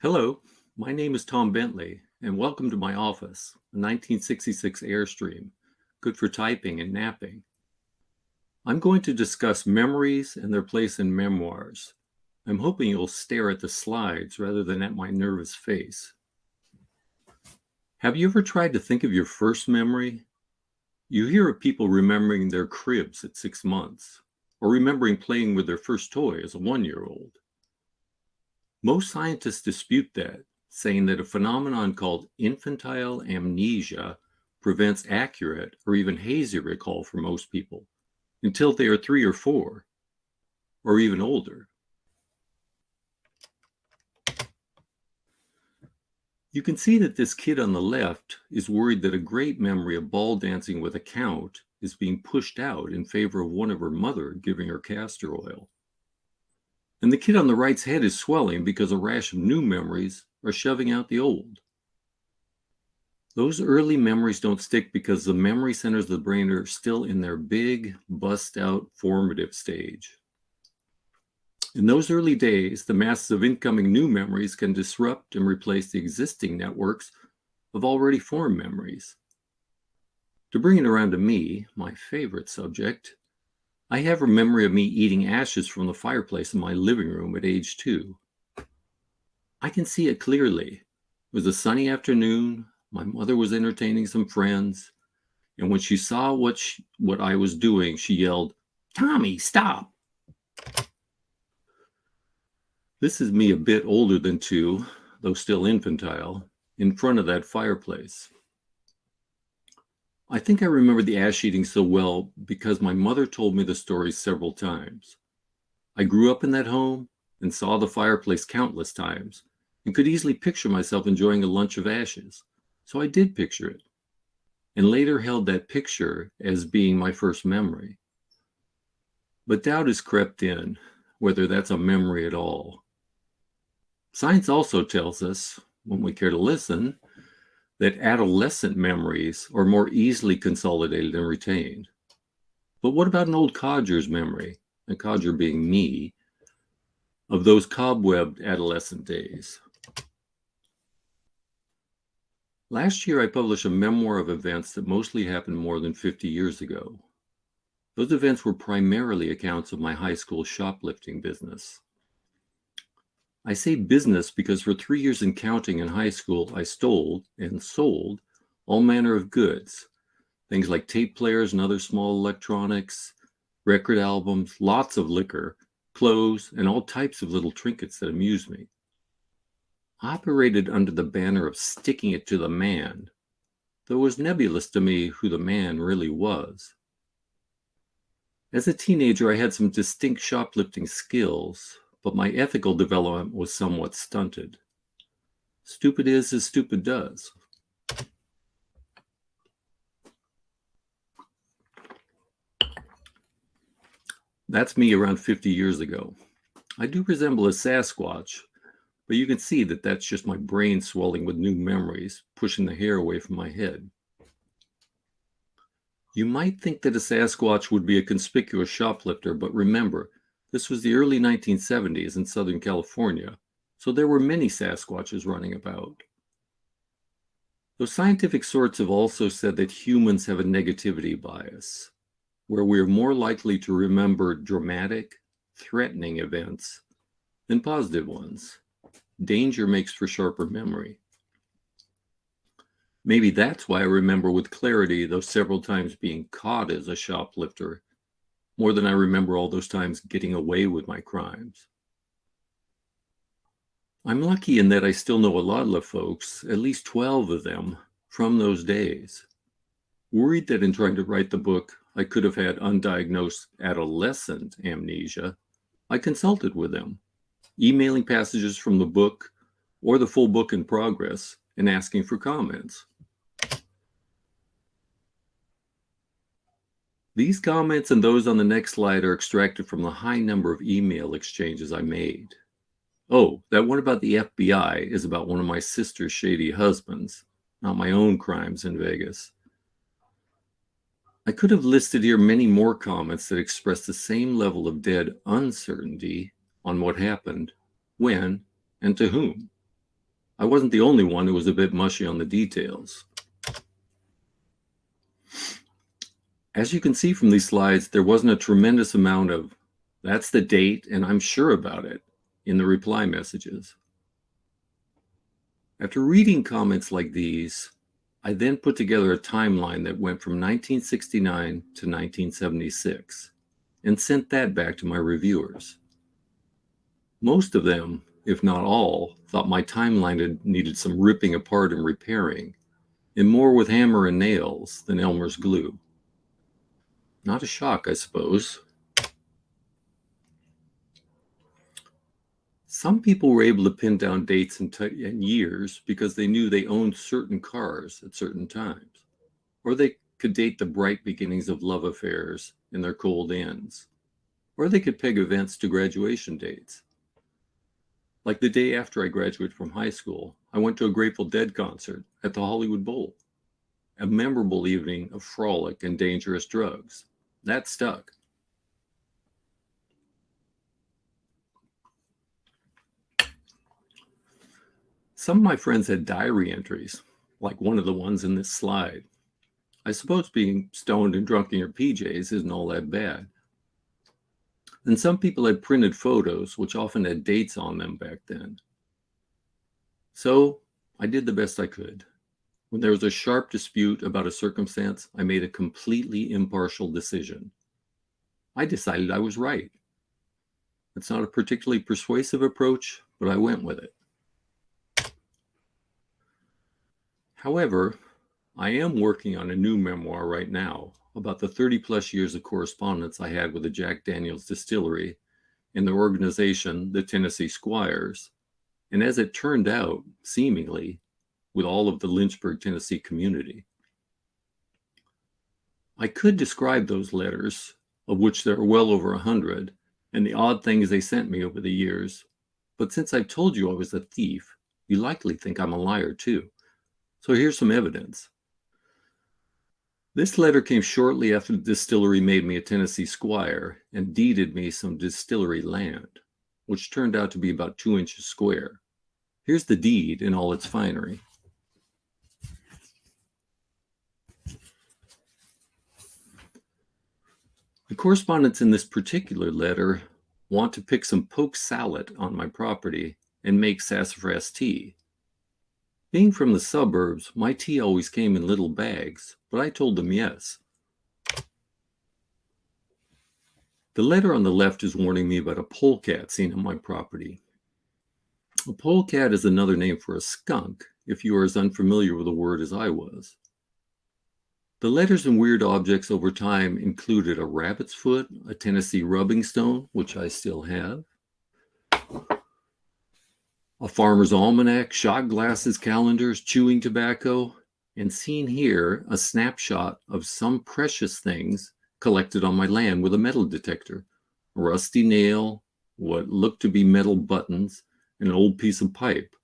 Hello, my name is Tom Bentley, and welcome to my office, a 1966 Airstream, good for typing and napping. I'm going to discuss memories and their place in memoirs. I'm hoping you'll stare at the slides rather than at my nervous face. Have you ever tried to think of your first memory? You hear of people remembering their cribs at 6 months, or remembering playing with their first toy as a 1-year-old. Most scientists dispute that, saying that a phenomenon called infantile amnesia prevents accurate or even hazy recall for most people until they are 3 or 4, or even older. You can see that this kid on the left is worried that a great memory of ball dancing with a count is being pushed out in favor of one of her mother giving her castor oil. And the kid on the right's head is swelling because a rash of new memories are shoving out the old. Those early memories don't stick because the memory centers of the brain are still in their big, bust-out formative stage. In those early days, the masses of incoming new memories can disrupt and replace the existing networks of already formed memories. To bring it around to me, my favorite subject, I have a memory of me eating ashes from the fireplace in my living room at age 2. I can see it clearly. It was a sunny afternoon. My mother was entertaining some friends. And when she saw what I was doing, she yelled, "Tommy, stop!" This is me a bit older than 2, though still infantile, in front of that fireplace. I think I remember the ash eating so well because my mother told me the story several times. I grew up in that home and saw the fireplace countless times and could easily picture myself enjoying a lunch of ashes. So I did picture it, and later held that picture as being my first memory. But doubt has crept in, whether that's a memory at all. Science also tells us, when we care to listen, that adolescent memories are more easily consolidated and retained. But what about an old codger's memory, a codger being me, of those cobwebbed adolescent days? Last year, I published a memoir of events that mostly happened more than 50 years ago. Those events were primarily accounts of my high school shoplifting business. I say business because for 3 years and counting in high school, I stole and sold all manner of goods, things like tape players and other small electronics, record albums, lots of liquor, clothes, and all types of little trinkets that amused me. I operated under the banner of sticking it to the man, though it was nebulous to me who the man really was. As a teenager, I had some distinct shoplifting skills, but my ethical development was somewhat stunted. Stupid is as stupid does. That's me around 50 years ago. I do resemble a Sasquatch, but you can see that that's just my brain swelling with new memories, pushing the hair away from my head. You might think that a Sasquatch would be a conspicuous shoplifter, but remember, this was the early 1970s in Southern California, so there were many Sasquatches running about. Those scientific sorts have also said that humans have a negativity bias, where we are more likely to remember dramatic, threatening events than positive ones. Danger makes for sharper memory. Maybe that's why I remember with clarity those several times being caught as a shoplifter, more than I remember all those times getting away with my crimes. I'm lucky in that I still know a lot of the folks, at least 12 of them, from those days. Worried that in trying to write the book, I could have had undiagnosed adolescent amnesia, I consulted with them, emailing passages from the book or the full book in progress and asking for comments. These comments and those on the next slide are extracted from the high number of email exchanges I made. Oh, that one about the FBI is about one of my sister's shady husbands, not my own crimes in Vegas. I could have listed here many more comments that express the same level of dead uncertainty on what happened, when, and to whom. I wasn't the only one who was a bit mushy on the details. As you can see from these slides, there wasn't a tremendous amount of, "That's the date and I'm sure about it," in the reply messages. After reading comments like these, I then put together a timeline that went from 1969 to 1976 and sent that back to my reviewers. Most of them, if not all, thought my timeline had needed some ripping apart and repairing, and more with hammer and nails than Elmer's glue. Not a shock, I suppose. Some people were able to pin down dates and years because they knew they owned certain cars at certain times, or they could date the bright beginnings of love affairs and their cold ends, or they could peg events to graduation dates. Like the day after I graduated from high school, I went to a Grateful Dead concert at the Hollywood Bowl, a memorable evening of frolic and dangerous drugs. That stuck. Some of my friends had diary entries, like one of the ones in this slide. I suppose being stoned and drunk in your PJs isn't all that bad. And some people had printed photos, which often had dates on them back then. So I did the best I could. When there was a sharp dispute about a circumstance, I made a completely impartial decision. I decided I was right. It's not a particularly persuasive approach, but I went with it. However, I am working on a new memoir right now about the 30-plus years of correspondence I had with the Jack Daniel's distillery and their organization, the Tennessee Squires, and as it turned out, seemingly, with all of the Lynchburg, Tennessee community. I could describe those letters, of which there are well over 100, and the odd things they sent me over the years, but since I've told you I was a thief, you likely think I'm a liar too. So here's some evidence. This letter came shortly after the distillery made me a Tennessee squire and deeded me some distillery land, which turned out to be about 2 inches square. Here's the deed in all its finery. The correspondents in this particular letter want to pick some poke salad on my property and make sassafras tea. Being from the suburbs, my tea always came in little bags, but I told them yes. The letter on the left is warning me about a polecat seen on my property. A polecat is another name for a skunk, if you are as unfamiliar with the word as I was. The letters and weird objects over time included a rabbit's foot, a Tennessee rubbing stone, which I still have, a farmer's almanac, shot glasses, calendars, chewing tobacco, and seen here a snapshot of some precious things collected on my land with a metal detector, a rusty nail, what looked to be metal buttons, and an old piece of pipe.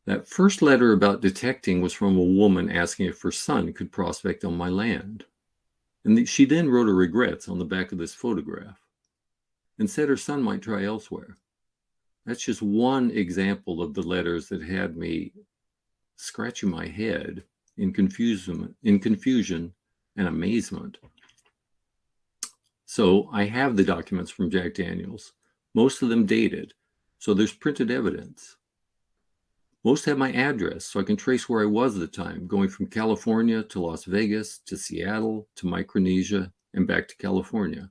That first letter about detecting was from a woman asking if her son could prospect on my land. And she then wrote her regrets on the back of this photograph and said her son might try elsewhere. That's just one example of the letters that had me scratching my head in confusion and amazement. So I have the documents from Jack Daniel's, most of them dated, so there's printed evidence. Most have my address, so I can trace where I was at the time, going from California to Las Vegas to Seattle to Micronesia and back to California.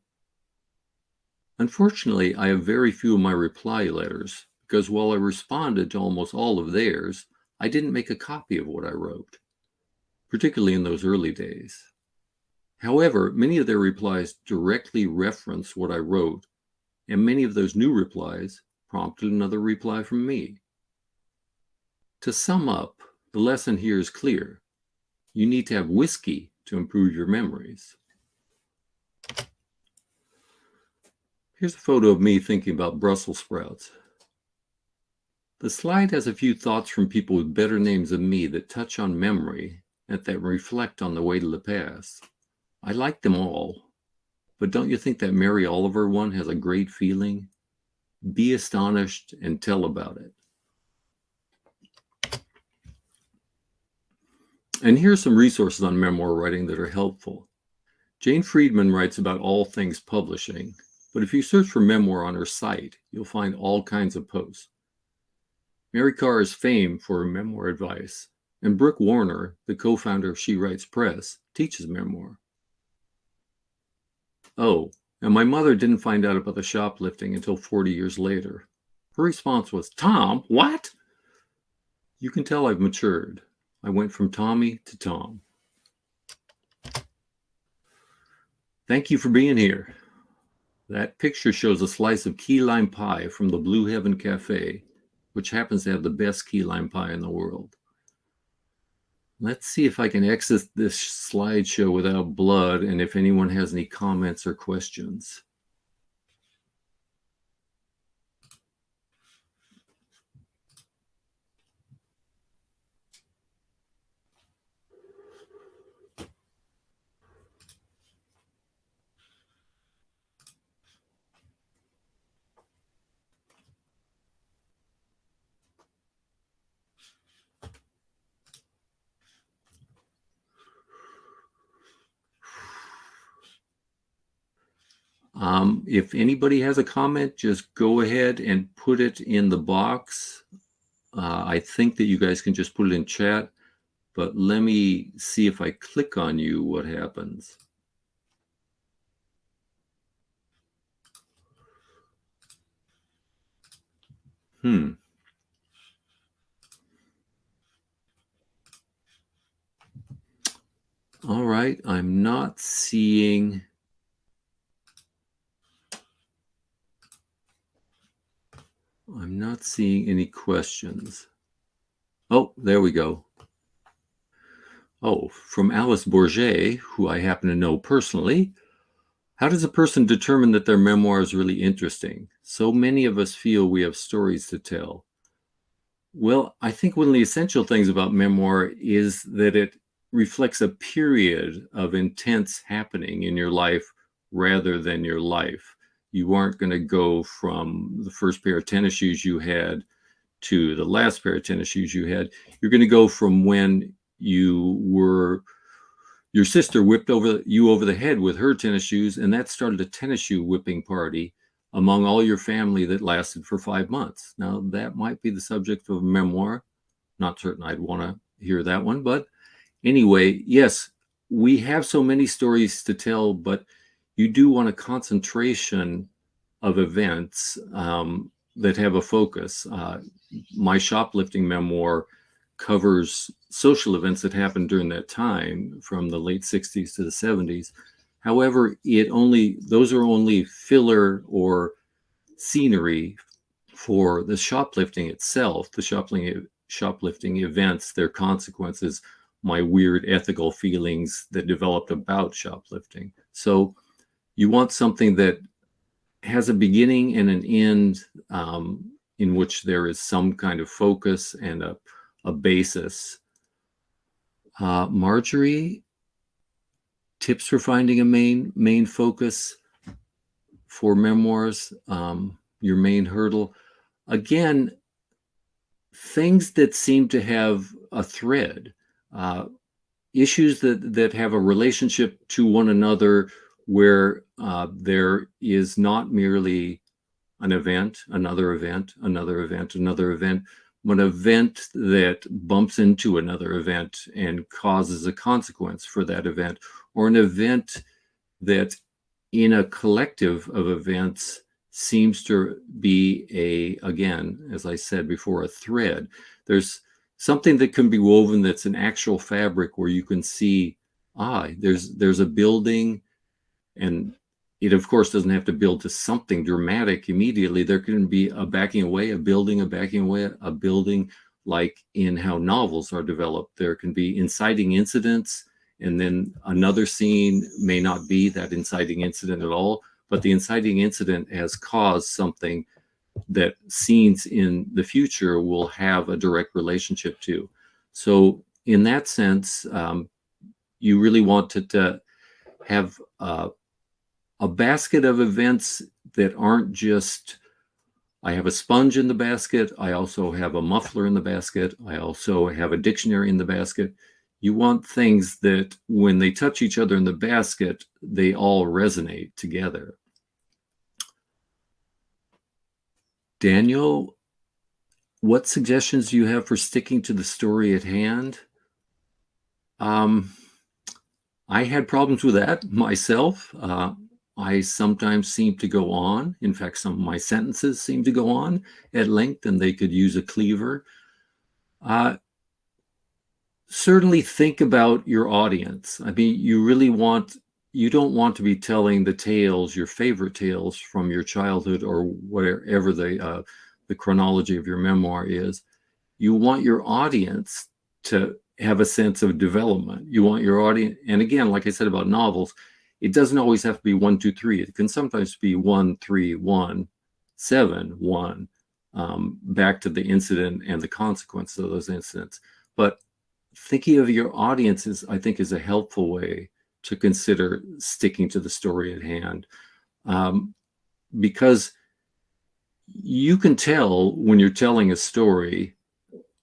Unfortunately, I have very few of my reply letters because while I responded to almost all of theirs, I didn't make a copy of what I wrote, particularly in those early days. However, many of their replies directly reference what I wrote, and many of those new replies prompted another reply from me. To sum up, the lesson here is clear. You need to have whiskey to improve your memories. Here's a photo of me thinking about Brussels sprouts. The slide has a few thoughts from people with better names than me that touch on memory and that reflect on the way to the past. I like them all, but don't you think that Mary Oliver one has a great feeling? Be astonished and tell about it. And here's some resources on memoir writing that are helpful. Jane Friedman writes about all things publishing, but if you search for memoir on her site, you'll find all kinds of posts. Mary Carr is famed for her memoir advice, and Brooke Warner, the co-founder of She Writes Press, teaches memoir. Oh, and my mother didn't find out about the shoplifting until 40 years later. Her response was, "Tom, what?" You can tell I've matured. I went from Tommy to Tom. Thank you for being here. That picture shows a slice of key lime pie from the Blue Heaven Cafe, which happens to have the best key lime pie in the world. Let's see if I can exit this slideshow without blood and if anyone has any comments or questions. If anybody has a comment, just go ahead and put it in the box. I think that you guys can just put it in chat, but let me see if I click on you, what happens. All right, I'm not seeing any questions. Oh, there we go. Oh, from Alice Bourget, who I happen to know personally. How does a person determine that their memoir is really interesting? So many of us feel we have stories to tell. Well, I think one of the essential things about memoir is that it reflects a period of intense happening in your life rather than your life. You aren't going to go from the first pair of tennis shoes you had to the last pair of tennis shoes you had. You're going to go from when your sister whipped you over the head with her tennis shoes, and that started a tennis shoe whipping party among all your family that lasted for 5 months. Now, that might be the subject of a memoir. Not certain I'd want to hear that one, but anyway, yes, we have so many stories to tell, but you do want a concentration of events that have a focus. My shoplifting memoir covers social events that happened during that time from the late 60s to the 70s. However, those are only filler or scenery for the shoplifting itself, the shoplifting events, their consequences, my weird ethical feelings that developed about shoplifting. So you want something that has a beginning and an end in which there is some kind of focus and a basis. Marjorie, tips for finding a main focus for memoirs, your main hurdle. Again, things that seem to have a thread, issues that have a relationship to one another where there is not merely an event, another event, another event, another event, but an event that bumps into another event and causes a consequence for that event, or an event that in a collective of events seems to be again, as I said before, a thread. There's something that can be woven that's an actual fabric where you can see, there's a building, and it of course doesn't have to build to something dramatic immediately. There can be a backing away, a building, like in how novels are developed. There can be inciting incidents, and then another scene may not be that inciting incident at all, but the inciting incident has caused something that scenes in the future will have a direct relationship to. So in that sense, you really want to have a basket of events that aren't just, I have a sponge in the basket, I also have a muffler in the basket, I also have a dictionary in the basket. You want things that when they touch each other in the basket, they all resonate together. Daniel, what suggestions do you have for sticking to the story at hand? I had problems with that myself. I sometimes seem to go on. In fact, some of my sentences seem to go on at length, and they could use a cleaver. Certainly think about your audience. I mean, you don't want to be telling the tales, your favorite tales from your childhood or whatever the chronology of your memoir is. You want your audience to have a sense of development. You want your audience, and again, like I said about novels, it doesn't always have to be 1, 2, 3. It can sometimes be 1, 3, 1, 7, 1, back to the incident and the consequences of those incidents. But thinking of your audiences, I think, is a helpful way to consider sticking to the story at hand. Because you can tell when you're telling a story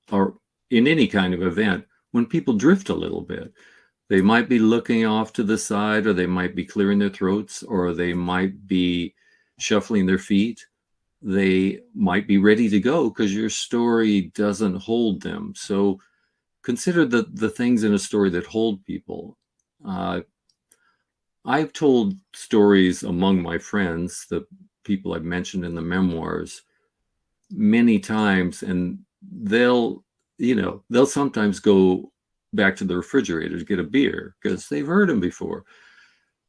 or in any kind of event when people drift a little bit. They might be looking off to the side, or they might be clearing their throats, or they might be shuffling their feet. They might be ready to go because your story doesn't hold them. So consider the things in a story that hold people. I've told stories among my friends, the people I've mentioned in the memoirs, many times, and they'll sometimes go back to the refrigerator to get a beer because they've heard them before.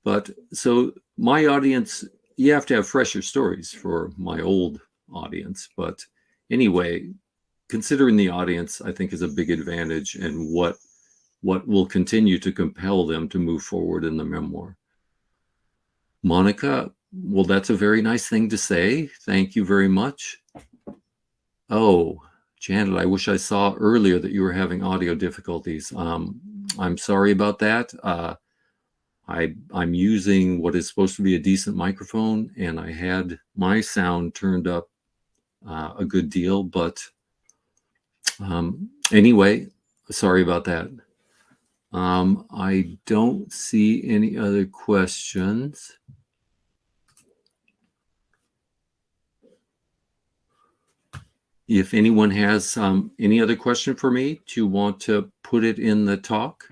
But so my audience, you have to have fresher stories for my old audience. But anyway, considering the audience, I think, is a big advantage, and what will continue to compel them to move forward in the memoir. Monica, well, that's a very nice thing to say. Thank you very much. Oh, Janet, I wish I saw earlier that you were having audio difficulties. I'm sorry about that. I'm using what is supposed to be a decent microphone, and I had my sound turned up a good deal, but anyway, sorry about that. I don't see any other questions. If anyone has any other question for me, do you want to put it in the talk?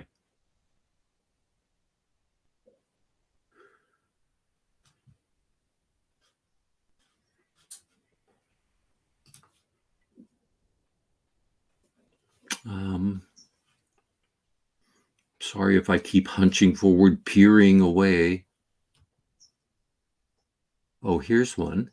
Sorry if I keep hunching forward, peering away. Oh, here's one.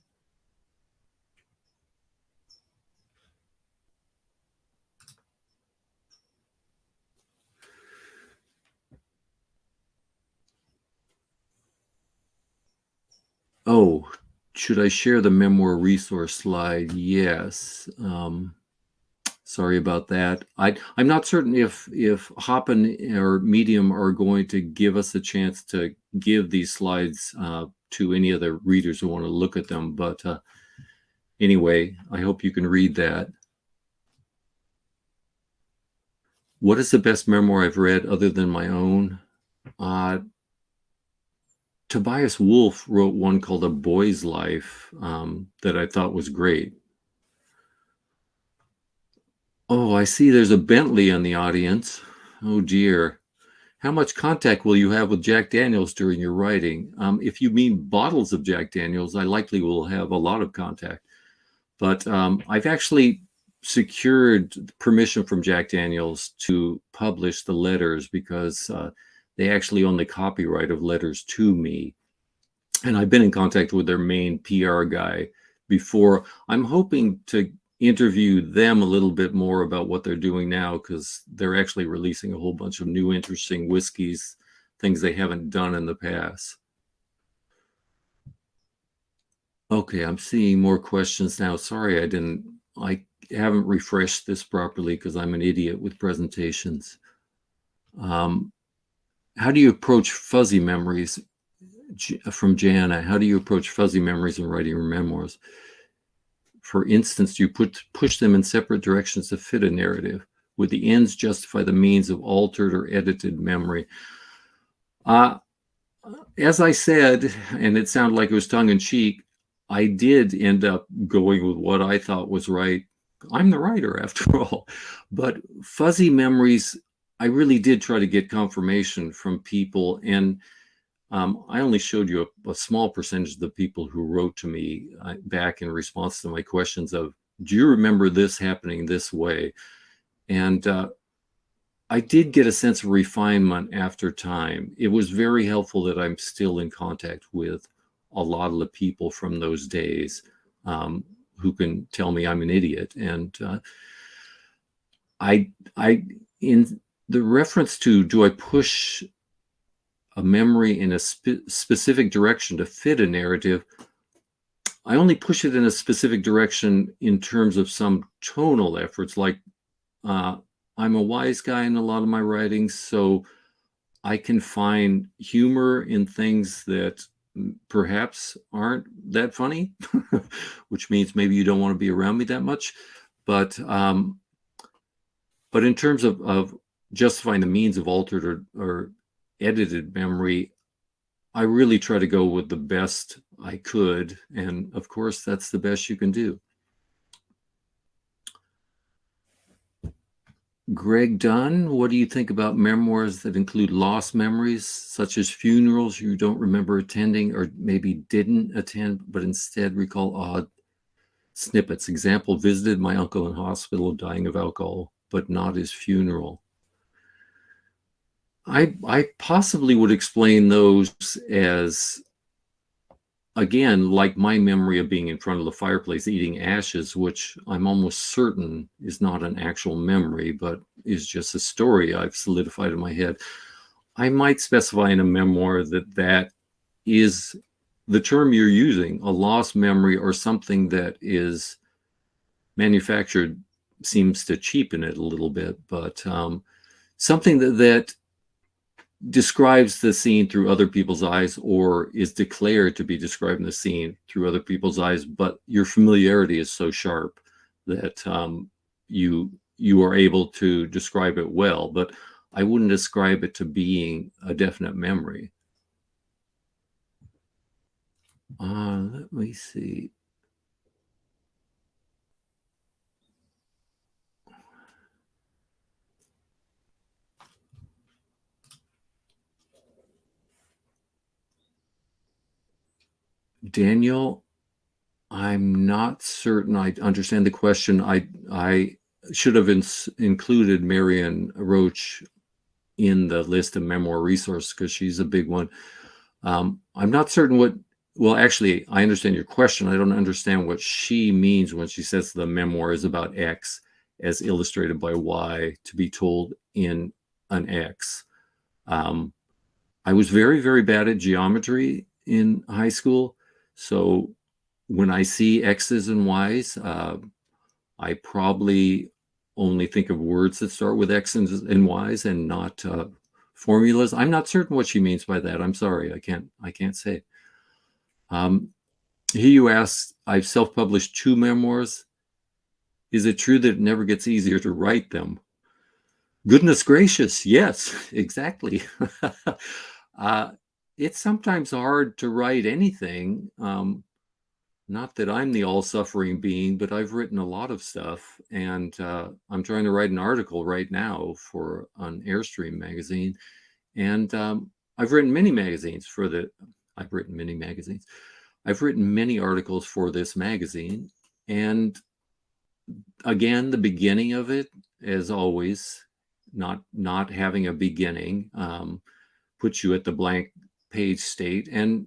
Oh, should I share the memoir resource slide? Yes. Sorry about that. I'm not certain if Hoppen or Medium are going to give us a chance to give these slides to any other readers who want to look at them. But anyway, I hope you can read that. What is the best memoir I've read other than my own? Tobias Wolff wrote one called A Boy's Life that I thought was great. Oh, I see there's a Bentley in the audience. Oh dear. How much contact will you have with Jack Daniels during your writing? If you mean bottles of Jack Daniels, I likely will have a lot of contact. But I've actually secured permission from Jack Daniels to publish the letters because they actually own the copyright of letters to me. And I've been in contact with their main PR guy before. I'm hoping to interview them a little bit more about what they're doing now, because they're actually releasing a whole bunch of new interesting whiskeys, things they haven't done in the past. Okay, I'm seeing more questions now. Sorry, I haven't refreshed this properly because I'm an idiot with presentations. How do you approach fuzzy memories? From Jana, how do you approach fuzzy memories in writing your memoirs? For instance, do you push them in separate directions to fit a narrative? Would the ends justify the means of altered or edited memory? As I said, and it sounded like it was tongue-in-cheek, I did end up going with what I thought was right. I'm the writer, after all. But fuzzy memories, I really did try to get confirmation from people. And I only showed you a small percentage of the people who wrote to me back in response to my questions of, do you remember this happening this way? And I did get a sense of refinement after time. It was very helpful that I'm still in contact with a lot of the people from those days who can tell me I'm an idiot. And in the reference to, do I push a memory in a specific direction to fit a narrative? I only push it in a specific direction in terms of some tonal efforts, like I'm a wise guy in a lot of my writings, so I can find humor in things that perhaps aren't that funny, which means maybe you don't want to be around me that much. But in terms of justifying the means of altered or edited memory, I really try to go with the best I could. And of course, that's the best you can do. Greg Dunn, what do you think about memoirs that include lost memories, such as funerals you don't remember attending or maybe didn't attend, but instead recall odd snippets? Example, visited my uncle in hospital dying of alcohol, but not his funeral. I possibly would explain those as, again, like my memory of being in front of the fireplace eating ashes, which I'm almost certain is not an actual memory, but is just a story I've solidified in my head. I might specify in a memoir that is the term you're using, a lost memory, or something that is manufactured seems to cheapen it a little bit, but something that describes the scene through other people's eyes, or is declared to be describing the scene through other people's eyes, but your familiarity is so sharp that you are able to describe it well. But I wouldn't describe it to being a definite memory. Let me see. Daniel, I'm not certain I understand the question. I should have included Marion Roach in the list of memoir resources because she's a big one. I'm not certain what, well, actually, I understand your question. I don't understand what she means when she says the memoir is about X as illustrated by Y to be told in an X. I was very, very bad at geometry in high school. So when I see X's and Y's, I probably only think of words that start with X and Y's and not formulas. I'm not certain what she means by that. I'm sorry, I can't say. Here you ask, I've self-published 2 memoirs. Is it true that it never gets easier to write them? Goodness gracious, yes, exactly. It's sometimes hard to write anything. Not that I'm the all-suffering being, but I've written a lot of stuff, and I'm trying to write an article right now for an Airstream magazine. And I've written many magazines for the, I've written many magazines. I've written many articles for this magazine. And again, the beginning of it, as always, not having a beginning, puts you at the blank page state. And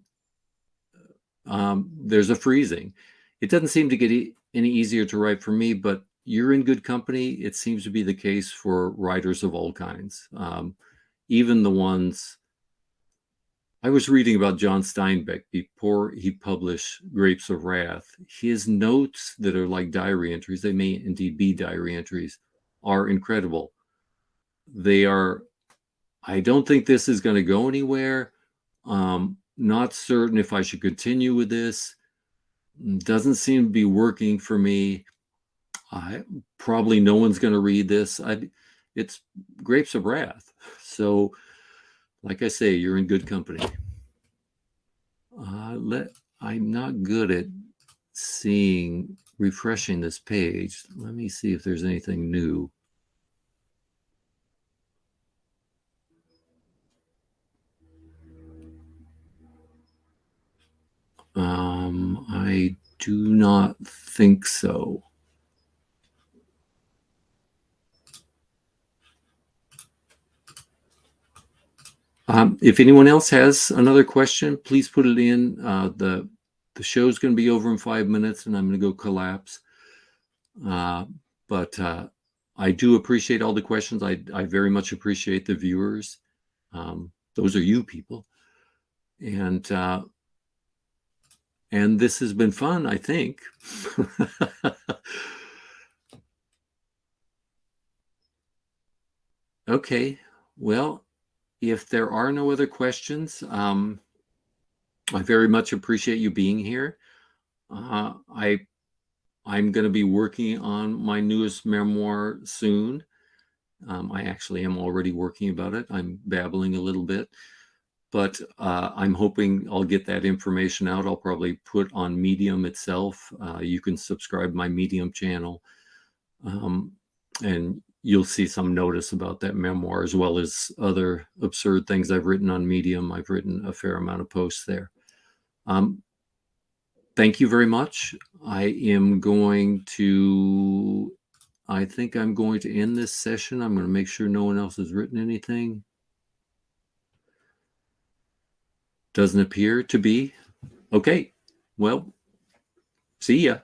there's a freezing. It doesn't seem to get any easier to write for me, but you're in good company. It seems to be the case for writers of all kinds, even the ones. I was reading about John Steinbeck before he published Grapes of Wrath. His notes that are like diary entries, they may indeed be diary entries, are incredible. They are, I don't think this is going to go anywhere. Not certain if I should continue with this. Doesn't seem to be working for me. Probably no one's going to read this. it's grapes of wrath. So, like I say, you're in good company. I'm not good at refreshing this page. Let me see if there's anything new. I do not think so. If anyone else has another question, please put it in. The show's going to be over in 5 minutes, and I'm going to go collapse. But I do appreciate all the questions. I very much appreciate the viewers. Those are you people, and this has been fun, I think. Okay, well, if there are no other questions, I very much appreciate you being here. I'm going to be working on my newest memoir soon. I actually am already working about it. I'm babbling a little bit, but I'm hoping I'll get that information out. I'll probably put on Medium itself. You can subscribe to my Medium channel, and you'll see some notice about that memoir, as well as other absurd things I've written on Medium. I've written a fair amount of posts there. Thank you very much. I think I'm going to end this session. I'm going to make sure no one else has written anything. Doesn't appear to be. Okay. Well, see ya.